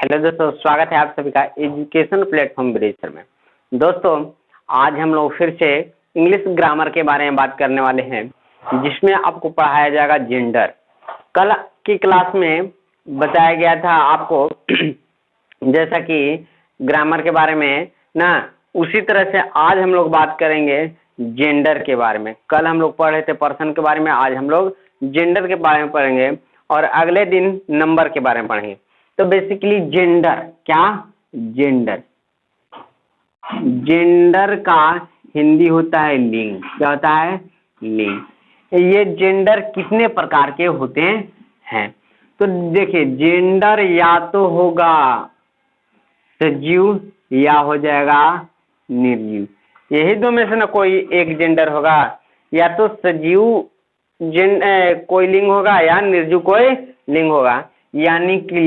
Hello दोस्तों, स्वागत है आप सभी का एजुकेशन प्लेटफॉर्म ब्रेजर में। दोस्तों, आज हम लोग फिर से इंग्लिश ग्रामर के बारे में बात करने वाले हैं, जिसमें आपको पढ़ाया जाएगा जेंडर। कल की क्लास में बताया गया था आपको जैसा कि ग्रामर के बारे में ना, उसी तरह से आज हम लोग बात करेंगे जेंडर के बारे में। कल हम लोग पढ़ रहे थे पर्सन के बारे में, आज हम लोग जेंडर के बारे में पढ़ेंगे और अगले दिन नंबर के बारे में पढ़ेंगे। तो बेसिकली जेंडर क्या? जेंडर जेंडर का हिंदी होता है लिंग। क्या होता है? लिंग। ये जेंडर कितने प्रकार के होते हैं? तो देखिए, जेंडर या तो होगा सजीव या हो जाएगा निर्जीव। यही दो में से ना कोई एक जेंडर होगा। या तो सजीव कोई लिंग होगा या निर्जीव कोई लिंग होगा, यानी कि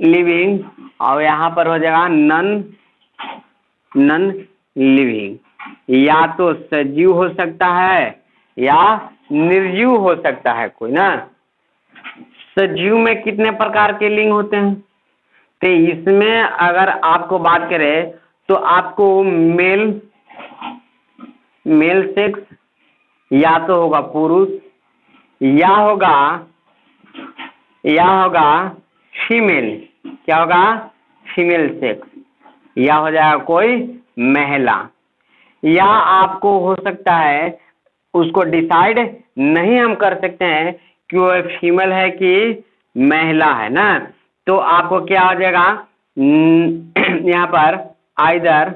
लिविंग और यहाँ पर हो जाएगा नन लिविंग। या तो सजीव हो सकता है या निर्जीव हो सकता है कोई ना। सजीव में कितने प्रकार के लिंग होते हैं? तो इसमें अगर आपको बात करें तो आपको मेल सेक्स या तो होगा पुरुष या होगा फीमेल। क्या होगा? Female sex. या हो जाएगा कोई महिला। या आपको हो सकता है, उसको डिसाइड नहीं हम कर सकते हैं कि वो फीमेल है कि महिला है ना। तो आपको क्या हो जाएगा यहाँ पर आइदर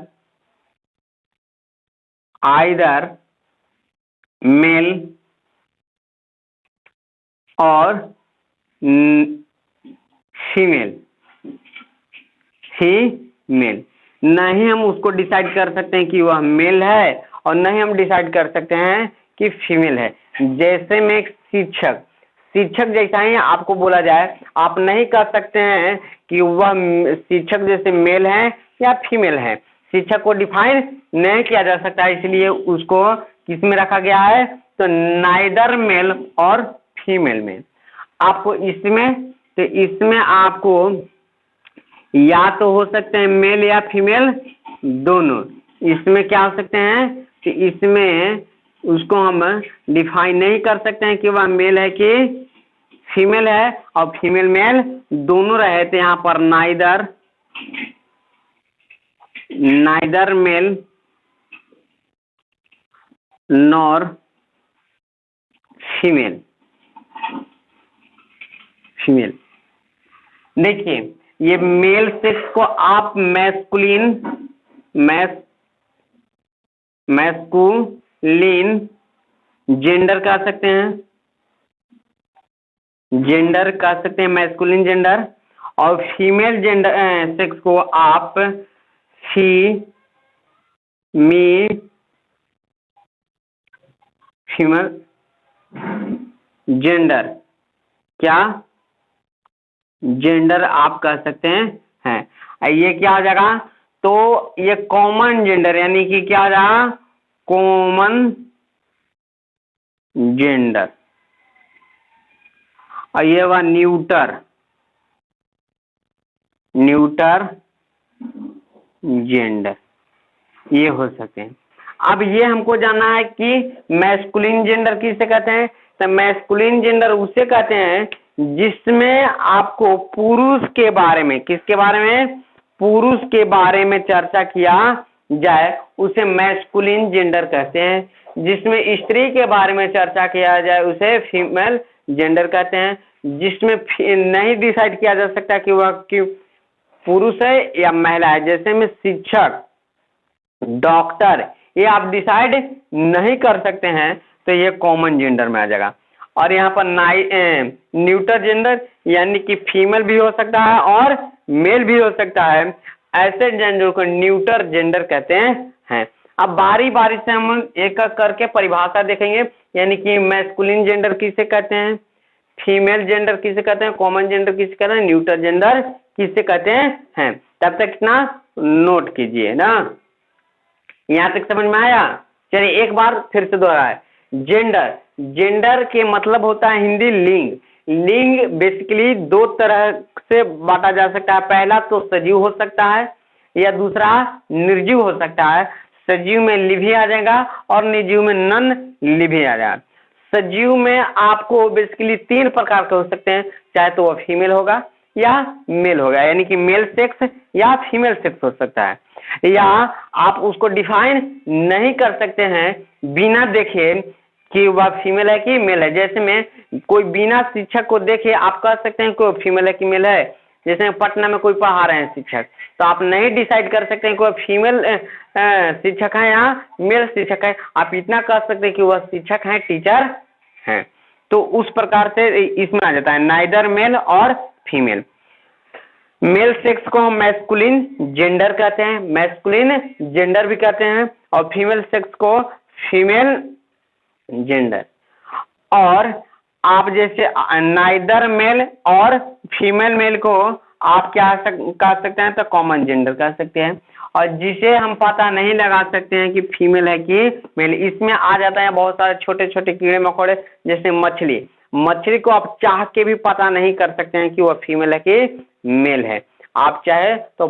मेल और फीमेल। नहीं हम उसको डिसाइड कर सकते हैं कि वह मेल है और नहीं हम डिसाइड कर सकते हैं कि फीमेल है। जैसे में शिक्षक जैसा ही आपको बोला जाए, आप नहीं कर सकते हैं कि वह शिक्षक जैसे मेल है या फीमेल है। शिक्षक को डिफाइन नहीं किया जा सकता, इसलिए उसको किस में रखा गया है? तो नाइदर मेल और फीमेल में। आपको इसमें आपको या तो हो सकते हैं मेल या फीमेल दोनों। इसमें क्या हो सकते हैं कि इसमें उसको हम डिफाइन नहीं कर सकते हैं कि वह मेल है कि फीमेल है, और फीमेल मेल दोनों रहे थे। यहाँ पर नाइदर मेल नॉर फीमेल। देखिए, ये मेल सेक्स को आप मैस्कुलिन जेंडर कह सकते हैं। Masculine gender. और फीमेल जेंडर सेक्स को आप फीमेल जेंडर जेंडर आप कह सकते हैं। ये क्या हो जाएगा? तो ये कॉमन जेंडर, यानी कि क्या हो जाएगा? Common gender. और ये हुआ न्यूटर जेंडर। ये हो सकते हैं। अब ये हमको जानना है कि मैस्कुलिन जेंडर किसे कहते हैं। तो मैस्कुलिन जेंडर उसे कहते हैं जिसमें आपको पुरुष के बारे में, किसके बारे में? पुरुष के बारे में चर्चा किया जाए, उसे मैस्कुलिन जेंडर कहते हैं। जिसमें स्त्री के बारे में चर्चा किया जाए, उसे फीमेल जेंडर कहते हैं। जिसमें नहीं डिसाइड किया जा सकता कि वह पुरुष है या महिला है, जैसे में शिक्षक, डॉक्टर, ये आप डिसाइड नहीं कर सकते हैं, तो ये कॉमन जेंडर में आ जाएगा। और यहाँ पर न्यूटर जेंडर, यानी कि फीमेल भी हो सकता है और मेल भी हो सकता है। ऐसे जेंडर को न्यूटर जेंडर कहते हैं। अब बारी बारी से हम एक एक करके परिभाषा देखेंगे, यानी कि मैस्कुलिन जेंडर किसे कहते हैं, फीमेल जेंडर किसे कहते हैं, कॉमन जेंडर किसे कहते हैं, न्यूटर जेंडर किसे कहते हैं। तब तक इतना नोट कीजिए ना। यहाँ तक समझ में आया? चलिए एक बार फिर से दोहराए। जेंडर के मतलब होता है हिंदी लिंग। लिंग बेसिकली दो तरह से बांटा जा सकता है। पहला तो सजीव हो सकता है या दूसरा निर्जीव हो सकता है। सजीव में लिव आ जाएगा और निर्जीव में नन लिव आ जाएगा। सजीव में आपको बेसिकली 3 प्रकार के हो सकते हैं, चाहे तो वह फीमेल होगा या मेल होगा, यानी कि मेल सेक्स या फीमेल सेक्स हो सकता है, या आप उसको डिफाइन नहीं कर सकते हैं बिना देखे कि वह फीमेल है कि मेल है। जैसे में कोई बिना शिक्षक को देखे आप कह सकते हैं कोई फीमेल है कि मेल है। जैसे पटना में कोई पढ़ा रहे हैं शिक्षक, तो आप नहीं डिसाइड कर सकते हैं कि वह फीमेल शिक्षक है या मेल शिक्षक है। आप इतना कह सकते हैं कि वह शिक्षक है, टीचर है। तो उस प्रकार से इसमें आ जाता है नाइदर मेल और फीमेल। मेल सेक्स को हम मैस्कुलिन जेंडर कहते हैं, मैस्कुलिन जेंडर भी कहते हैं, और फीमेल सेक्स को फीमेल जेंडर। और आप जैसे नाइदर मेल और फीमेल मेल को आप क्या कह सकते हैं, तो कॉमन जेंडर कह सकते हैं। और जिसे हम पता नहीं लगा सकते हैं कि फीमेल है कि मेल, इसमें आ जाता है बहुत सारे छोटे छोटे कीड़े मकोड़े, जैसे मछली। मछली को आप चाह के भी पता नहीं कर सकते हैं कि वह फीमेल है कि मेल है। आप चाहे तो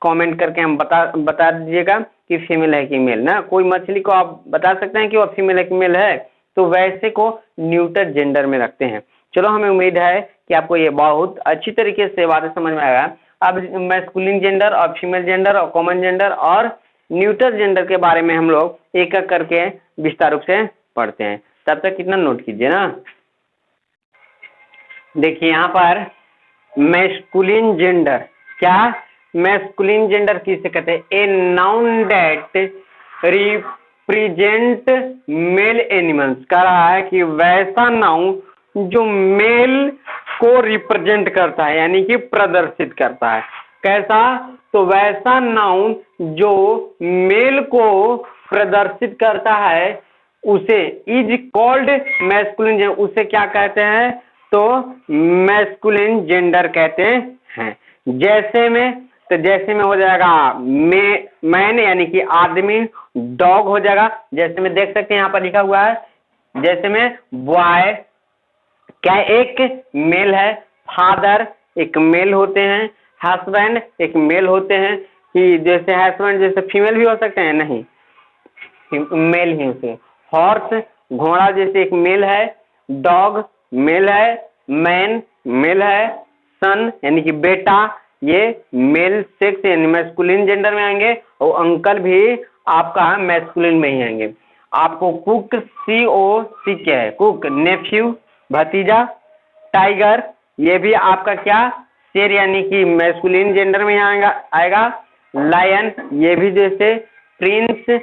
कमेंट करके हम बता दीजिएगा कि फीमेल है कि मेल ना। कोई मछली को आप बता सकते हैं कि वह फीमेल है कि मेल है, तो वैसे को न्यूटर जेंडर में रखते हैं। चलो, हमें उम्मीद है कि आपको ये बहुत अच्छी तरीके से बातें समझ में आएगा। अब मैस्कुलिन जेंडर और फीमेल जेंडर और कॉमन जेंडर और न्यूटर जेंडर के बारे में हम लोग एक एक करके विस्तार रूप से पढ़ते हैं। तब तक कितना नोट कीजिए ना। देखिए यहाँ पर मैस्कुलिन जेंडर, क्या मैस्कुलिन जेंडर किसे कहते हैं? ए noun that represent male animals. कह रहा है कि वैसा नाउन जो मेल को रिप्रेजेंट करता है, यानी कि प्रदर्शित करता है। कैसा? तो वैसा नाउन जो मेल को प्रदर्शित करता है उसे इज कॉल्ड मैस्कुलिन जेंडर। उसे क्या कहते हैं? तो मैस्कुलिन जेंडर कहते हैं। जैसे में हो जाएगा मैन यानी कि आदमी, डॉग हो जाएगा। जैसे में देख सकते हैं यहाँ पर लिखा हुआ है, जैसे में बॉय क्या एक मेल है, फादर एक मेल होते हैं, हस्बैंड एक मेल होते हैं। कि जैसे हस्बैंड जैसे फीमेल भी हो सकते हैं, नहीं मेल ही होते हैं। हॉर्स घोड़ा जैसे एक मेल है, डॉग मेल है, मैन मेल है, सन यानी कि बेटा ये मेल सेक्स यानी मैस्कुलिन जेंडर में आएंगे, और अंकल भी आपका मैस्कुलिन में ही आएंगे। आपको कुक COC क्या है? कुक नेफ्यू भतीजा, टाइगर ये भी आपका क्या? शेर यानी कि मैस्कुलिन जेंडर में आएगा। लायन ये भी जैसे प्रिंस,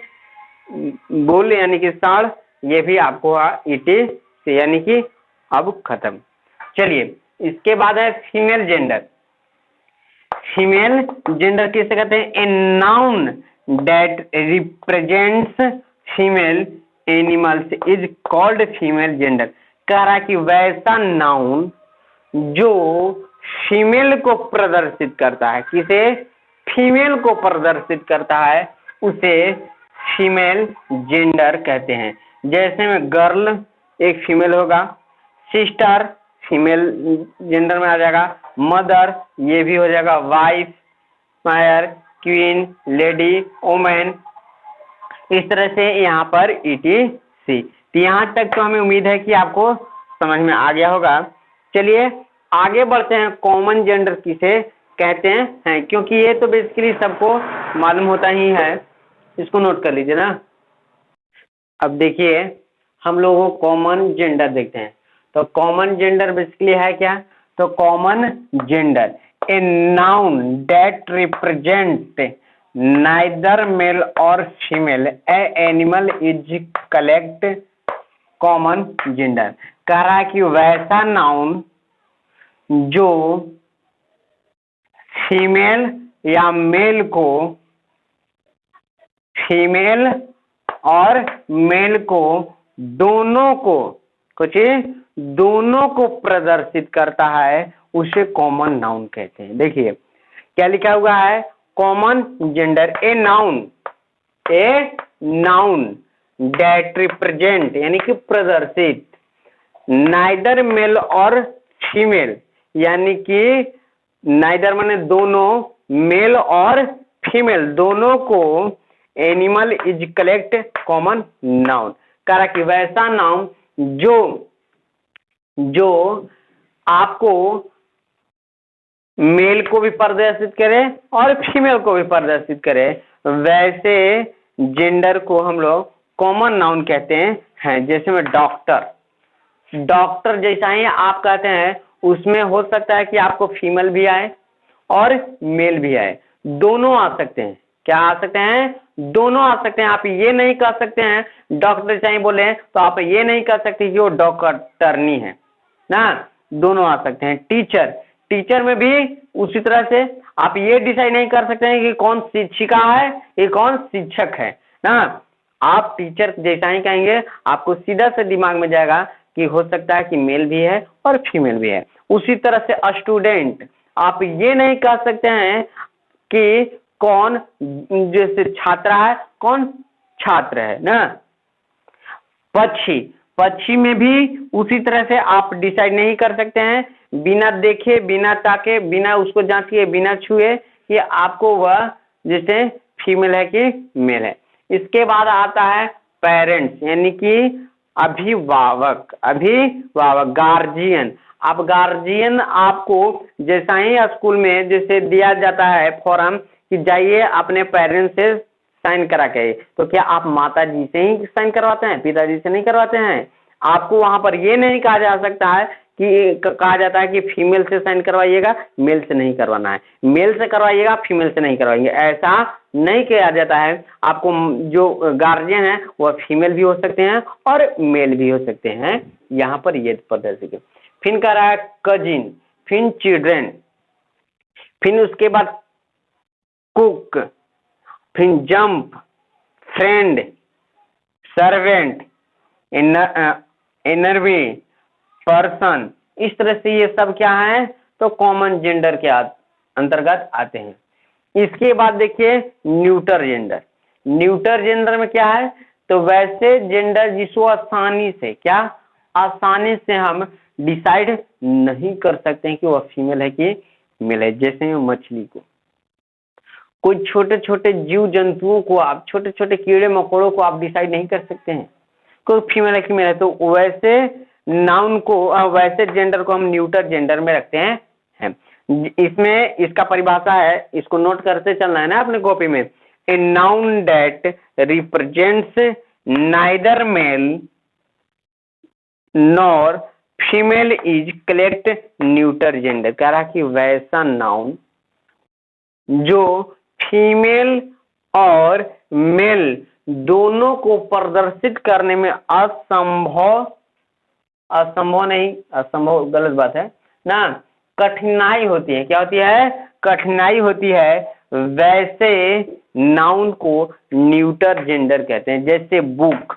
बुल यानी कि सांड ये भी आपको इटी से यानी कि अब खत्म। चलिए, इसके बाद है फीमेल जेंडर। फीमेल जेंडर किसे कहते हैं? ए noun that represents female animals is called female gender. कह रहा है कि वैसा नाउन जो फीमेल को प्रदर्शित करता है, किसे? फीमेल को प्रदर्शित करता है, उसे फीमेल जेंडर कहते हैं। जैसे में गर्ल एक फीमेल होगा, सिस्टर फीमेल जेंडर में आ जाएगा, मदर ये भी हो जाएगा, वाइफ, मायर, क्वीन, लेडी, वोमेन, इस तरह से यहाँ पर ETC। तो यहाँ तक तो हमें उम्मीद है कि आपको समझ में आ गया होगा। चलिए आगे बढ़ते हैं, कॉमन जेंडर किसे कहते हैं, क्योंकि ये तो बेसिकली सबको मालूम होता ही है, इसको नोट कर लीजिए ना। अब देखिए हम लोगों को कॉमन जेंडर देखते हैं। तो कॉमन जेंडर बेसिकली है क्या? तो common gender a noun that represent neither male और female a animal is called common gender. कह रहा है कि वैसा नाउन जो फीमेल या मेल को, फीमेल और मेल को दोनों को प्रदर्शित करता है, उसे कॉमन नाउन कहते हैं। देखिए क्या लिखा हुआ है, common gender a noun that represent यानी कि प्रदर्शित नाइदर मेल और फीमेल, यानी कि नाइदर माने दोनों, मेल और फीमेल दोनों को animal is called common noun, करा कि वैसा नाउन जो आपको मेल को भी प्रदर्शित करे और फीमेल को भी प्रदर्शित करे, वैसे जेंडर को हम लोग कॉमन नाउन कहते हैं। जैसे में डॉक्टर, डॉक्टर जैसा ही आप कहते हैं, उसमें हो सकता है कि आपको फीमेल भी आए और मेल भी आए, दोनों आ सकते हैं। क्या आ सकते हैं? दोनों आ सकते हैं। आप ये नहीं कह सकते हैं डॉक्टर चाहिए बोले तो आप ये नहीं कह सकते कि वो डॉक्टरनी है ना, दोनों आ सकते हैं। टीचर, टीचर में भी उसी तरह से आप ये डिसाइड नहीं कर सकते हैं कि कौन शिक्षिका है ये कौन शिक्षक है ना, आप टीचर जैसा ही कहेंगे आपको सीधा से दिमाग में जाएगा कि हो सकता है कि मेल भी है और फीमेल भी है। उसी तरह से स्टूडेंट, आप ये नहीं कह सकते हैं कि कौन जैसे छात्रा है कौन छात्र है ना। पक्षी, पक्षी में भी उसी तरह से आप डिसाइड नहीं कर सकते हैं बिना देखे, बिना ताके, बिना उसको जांचे, बिना छुए कि आपको वह जैसे फीमेल है कि मेल है। इसके बाद आता है पेरेंट्स, यानी कि अभिभावक, अभिभावक गार्जियन। अब गार्जियन आपको जैसा ही स्कूल में जैसे दिया जाता है फॉर्म कि जाइए अपने पेरेंट्स से साइन करा के, तो क्या आप माता जी से ही साइन करवाते हैं, पिताजी से नहीं करवाते हैं? आपको वहां पर ये नहीं कहा जा सकता है कि कहा जाता है कि फीमेल से साइन करवाइएगा, मेल से नहीं करवाना है, मेल से करवाइएगा फीमेल से नहीं करवाइएगा, ऐसा नहीं किया जाता है। आपको जो गार्जियन है वह फीमेल भी हो सकते हैं और मेल भी हो सकते हैं, यहाँ पर ये प्रदर्शित है। फिर कह रहा है कजिन, फिर चिल्ड्रेन, फिर उसके बाद कुक, फिर जंप, फ्रेंड, सर्वेंट, एनर्वी, पर्सन। इस तरह से ये सब क्या है तो कॉमन जेंडर के अंतर्गत आते हैं। इसके बाद देखिए न्यूटर जेंडर। न्यूटर जेंडर में क्या है तो वैसे जेंडर जिसको आसानी से, क्या आसानी से हम डिसाइड नहीं कर सकते हैं कि वह फीमेल है कि मेल है। जैसे मछली को, कोई छोटे छोटे जीव जंतुओं को आप, छोटे छोटे कीड़े मकोड़ों को आप डिसाइड नहीं कर सकते हैं कोई फीमेल है कि मेल है, तो वैसे नाउन को, वैसे जेंडर को हम न्यूटर जेंडर में रखते हैं। इसमें इसका परिभाषा है, इसको नोट करते चलना है ना अपने कॉपी में। A noun that represents neither male nor female is collect neuter gender. कह रहा कि वैसा नाउन जो फीमेल और मेल दोनों को प्रदर्शित करने में असंभव, असंभव नहीं, असंभव गलत बात है ना, कठिनाई होती है। क्या होती है? कठिनाई होती है, वैसे नाउन को न्यूटर जेंडर कहते हैं। जैसे बुक,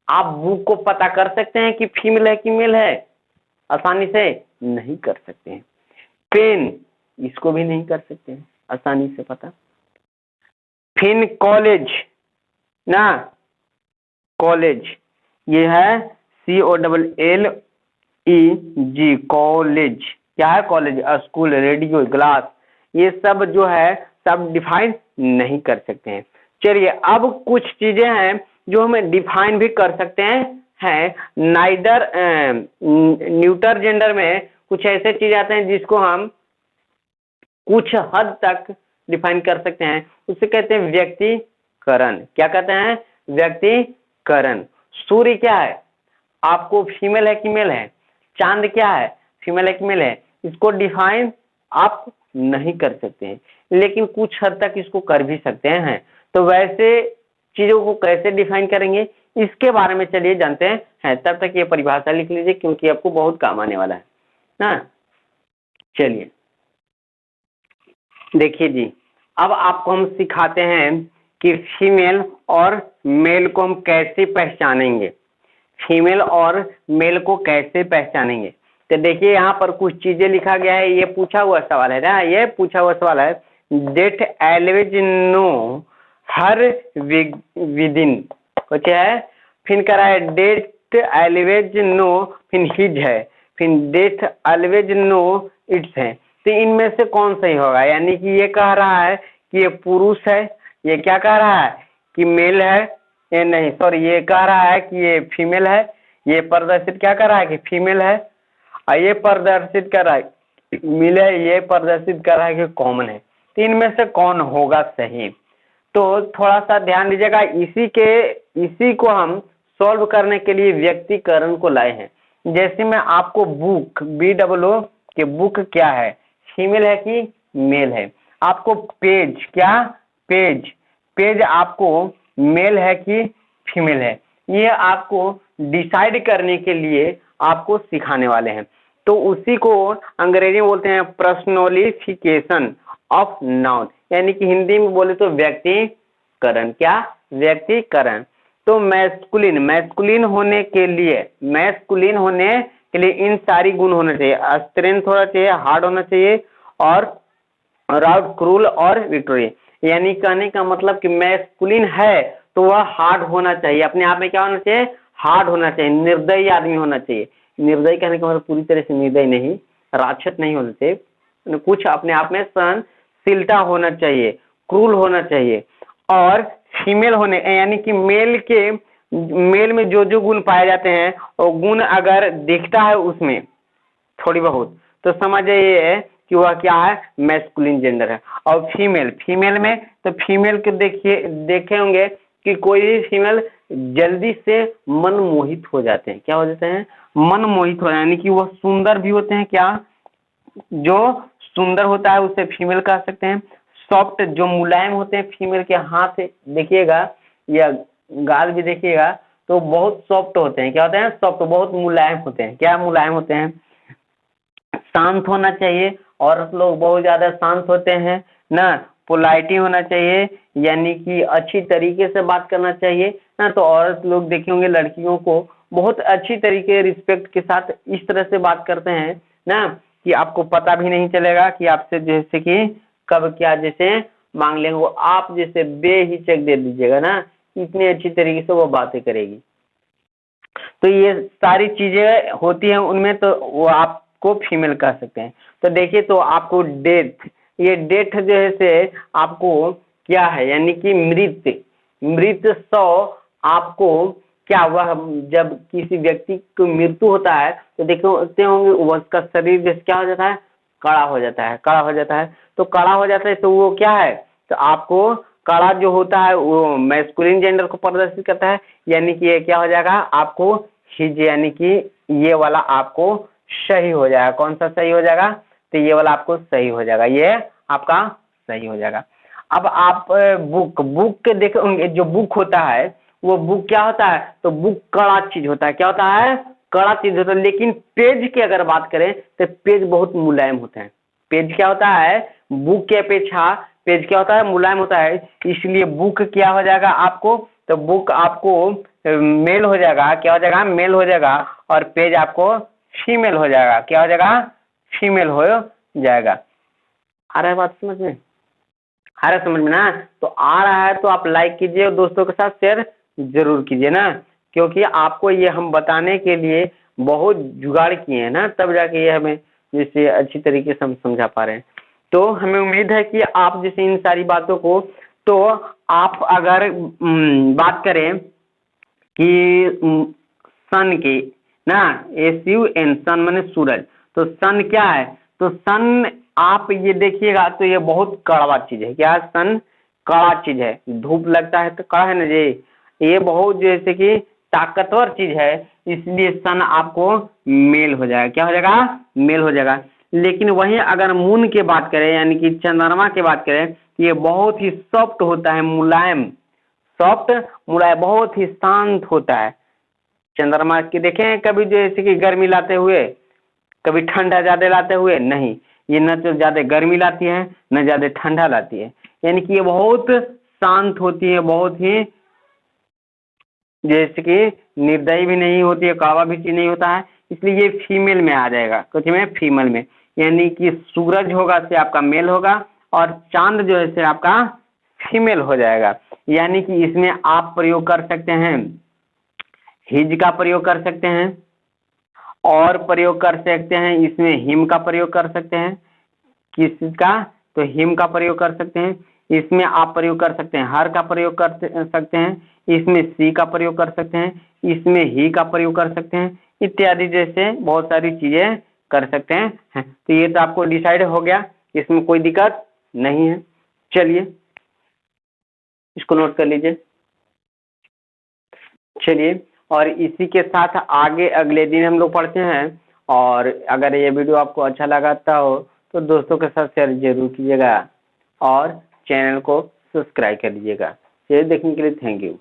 आप बुक को पता कर सकते हैं कि फीमेल है कि मेल है? आसानी से नहीं कर सकते हैं। पेन, इसको भी नहीं कर सकते हैं आसानी से पता। फिर कॉलेज ना, कॉलेज ये है COLLEG, कॉलेज क्या है? कॉलेज, स्कूल, रेडियो, ग्लास, ये सब जो है सब डिफाइन नहीं कर सकते हैं। चलिए अब कुछ चीजें हैं जो हमें डिफाइन भी कर सकते हैं। नाइदर न्यूटर जेंडर में कुछ ऐसे चीज आते हैं जिसको हम कुछ हद तक डिफाइन कर सकते हैं, उसे कहते हैं व्यक्तिकरण। क्या कहते हैं? व्यक्तिकरण। सूर्य क्या है? आपको फीमेल है कि मेल है? चांद क्या है? फीमेल है कि मेल है? इसको डिफाइन आप नहीं कर सकते हैं, लेकिन कुछ हद तक इसको कर भी सकते हैं। तो वैसे चीजों को कैसे डिफाइन करेंगे इसके बारे में चलिए जानते हैं। तब तक ये परिभाषा लिख लीजिए क्योंकि आपको बहुत काम आने वाला है ना। चलिए देखिए जी, अब आपको हम सिखाते हैं कि फीमेल और मेल को हम कैसे पहचानेंगे, फीमेल और मेल को कैसे पहचानेंगे। तो देखिए यहाँ पर कुछ चीजें लिखा गया है, ये पूछा हुआ सवाल है ना, ये पूछा हुआ सवाल है। डेट एलवेज नो हर विदिन कुछ है, फिर करा है डेट एलवेज नो, फिर हिज है, फिर डेथ ऑलवेज नो इट्स है। तो इनमें से कौन सही होगा, यानी कि ये कह रहा है कि ये पुरुष है, ये क्या कह रहा है कि मेल है, ये नहीं सॉरी ये कह रहा है कि ये फीमेल है, ये प्रदर्शित क्या कर रहा है कि फीमेल है, और ये प्रदर्शित कर रहा है मेल है, ये प्रदर्शित कर रहा है कि कॉमन है। तो इनमें से कौन होगा सही। तो थोड़ा सा ध्यान दीजिएगा, इसी को हम सॉल्व करने के लिए व्यक्तिकरण को लाए हैं। जैसे मैं आपको बुक BOO के बुक क्या है, फीमेल है कि मेल है। आपको पेज क्या, पेज आपको मेल है कि फीमेल है, ये आपको डिसाइड करने के लिए आपको सिखाने वाले हैं। तो उसी को अंग्रेजी में बोलते हैं पर्सनलिफिकेशन ऑफ नाउन, यानी कि हिंदी में बोले तो व्यक्तिकरण, क्या व्यक्तिकरण। तो मैस्कुलिन होने के लिए इन सारी गुण होना चाहिए, स्ट्रेंथ होना चाहिए, हार्ड होना चाहिए, और राउड, क्रूल और विक्टोरिया। यानी कहने का मतलब कि मैस्कुलिन है तो वह हार्ड होना चाहिए, अपने आप में क्या होना चाहिए, हार्ड होना चाहिए, निर्दयी आदमी होना चाहिए। निर्दयी कहने का मतलब पूरी तरह से निर्दयी नहीं, राक्षस नहीं होना चाहिए, कुछ अपने आप में सहनशीलता होना चाहिए, क्रूल होना चाहिए। और फीमेल होने यानी कि मेल में जो जो गुण पाए जाते हैं वो गुण अगर दिखता है उसमें थोड़ी बहुत, तो समझ जाइए कि वह क्या है, मैस्कुलिन जेंडर है। और फीमेल में तो फीमेल के देखे होंगे कि कोई भी फीमेल जल्दी से मन मोहित हो जाते हैं, क्या हो जाते हैं, मन मोहित हो, यानी कि वह सुंदर भी होते हैं, क्या जो सुंदर होता है उसे फीमेल कह सकते हैं। सॉफ्ट जो मुलायम होते हैं, फीमेल के हाथ देखिएगा या गाल भी देखिएगा तो बहुत सॉफ्ट होते हैं, क्या होते हैं, सॉफ्ट, बहुत मुलायम होते हैं, क्या मुलायम होते हैं। शांत होना चाहिए, औरत लोग बहुत ज्यादा शांत होते हैं ना, पोलाइटी होना चाहिए, यानी कि अच्छी तरीके से बात करना चाहिए ना। तो औरत लोग देखे होंगे लड़कियों को बहुत अच्छी तरीके रिस्पेक्ट के साथ इस तरह से बात करते हैं ना कि आपको पता भी नहीं चलेगा कि आपसे जैसे कि कब क्या जैसे मांग लेंगे, वो आप जैसे बेहिचक दे दीजिएगा ना, इतनी अच्छी तरीके से वो बातें करेगी। तो ये सारी चीजें होती हैं उनमें, तो वो आपको फीमेल कह सकते हैं। तो देखिए, तो आपको डेथ, ये डेथ जो है से आपको क्या है, यानी कि मृत सौ आपको क्या, वह जब किसी व्यक्ति को मृत्यु होता है तो देखते होंगे उसका शरीर जैसे क्या हो जाता है, कड़ा हो जाता है, तो कड़ा हो जाता है तो वो क्या है, तो आपको कड़ा जो होता है वो मैस्कुलिन जेंडर को प्रदर्शित करता है, यानी कि ये क्या हो जाएगा आपको हिज, यानी कि ये वाला आपको सही हो जाएगा। कौन सा सही हो जाएगा, तो ये वाला आपको सही हो जाएगा, ये आपका सही हो जाएगा। अब आप बुक के देखोगे, जो बुक होता है वो बुक क्या होता है, तो बुक कड़ा चीज होता है, क्या होता है, कड़ा चीज होता है। लेकिन पेज की अगर बात करें तो पेज बहुत मुलायम होते हैं। पेज क्या होता है, बुक के अपेक्षा पेज क्या होता है, मुलायम होता है, इसलिए बुक क्या हो जाएगा आपको, तो बुक आपको मेल हो जाएगा, क्या हो जाएगा, मेल हो जाएगा, और पेज आपको फीमेल हो जाएगा, क्या हो जाएगा, फीमेल हो जाएगा। आ रहा है बात समझ में, आ रहा है समझ में ना। तो आ रहा है तो आप लाइक कीजिए और दोस्तों के साथ शेयर जरूर कीजिए ना, क्योंकि आपको ये हम बताने के लिए बहुत जुगाड़ किए हैं ना, तब जाके ये हमें जैसे अच्छी तरीके से हम समझा पा रहे हैं। तो हमें उम्मीद है कि आप जैसे इन सारी बातों को, तो आप अगर बात करें कि सन की ना, SUN, सन माने सूरज, तो सन क्या है, तो सन आप ये देखिएगा तो ये बहुत कड़वा चीज है, क्या सन कड़ा चीज है, धूप लगता है तो कड़ा है ना जी, ये बहुत जैसे कि ताकतवर चीज है, इसलिए सन आपको मेल हो जाएगा, क्या हो जाएगा, मेल हो जाएगा। लेकिन वहीं अगर मून की बात करें यानी कि चंद्रमा की बात करें, ये बहुत ही सॉफ्ट होता है, मुलायम, सॉफ्ट मुलायम, बहुत ही शांत होता है। चंद्रमा की देखें कभी जैसे कि गर्मी लाते हुए, कभी ठंडा ज्यादा लाते हुए, नहीं, ये न तो ज्यादा गर्मी लाती है न ज्यादा ठंडा लाती है, यानी कि ये बहुत शांत होती है, बहुत ही जैसे कि निर्दयी भी नहीं होती है, कड़वा भी चीज नहीं होता है, इसलिए ये फीमेल में आ जाएगा, कुछ में फीमेल में, यानी कि सूरज होगा से आपका मेल होगा और चांद जो है से आपका फीमेल हो जाएगा। यानी कि इसमें आप प्रयोग कर सकते हैं, हिज का प्रयोग कर सकते हैं, और प्रयोग कर सकते हैं, इसमें हिम का प्रयोग कर सकते हैं। किसका? तो हिम का प्रयोग कर सकते हैं। इसमें आप प्रयोग कर सकते हैं हर का प्रयोग कर सकते हैं, इसमें सी का प्रयोग कर सकते हैं, इसमें ही का प्रयोग कर सकते हैं, इत्यादि जैसे बहुत सारी चीजें कर सकते हैं। तो ये तो आपको डिसाइड हो गया, इसमें कोई दिक्कत नहीं है। चलिए इसको नोट कर लीजिए। चलिए, और इसी के साथ आगे अगले दिन हम लोग पढ़ते हैं। और अगर ये वीडियो आपको अच्छा लगाता हो तो दोस्तों के साथ शेयर जरूर कीजिएगा और चैनल को सब्सक्राइब कर लीजिएगा। ये देखने के लिए थैंक यू।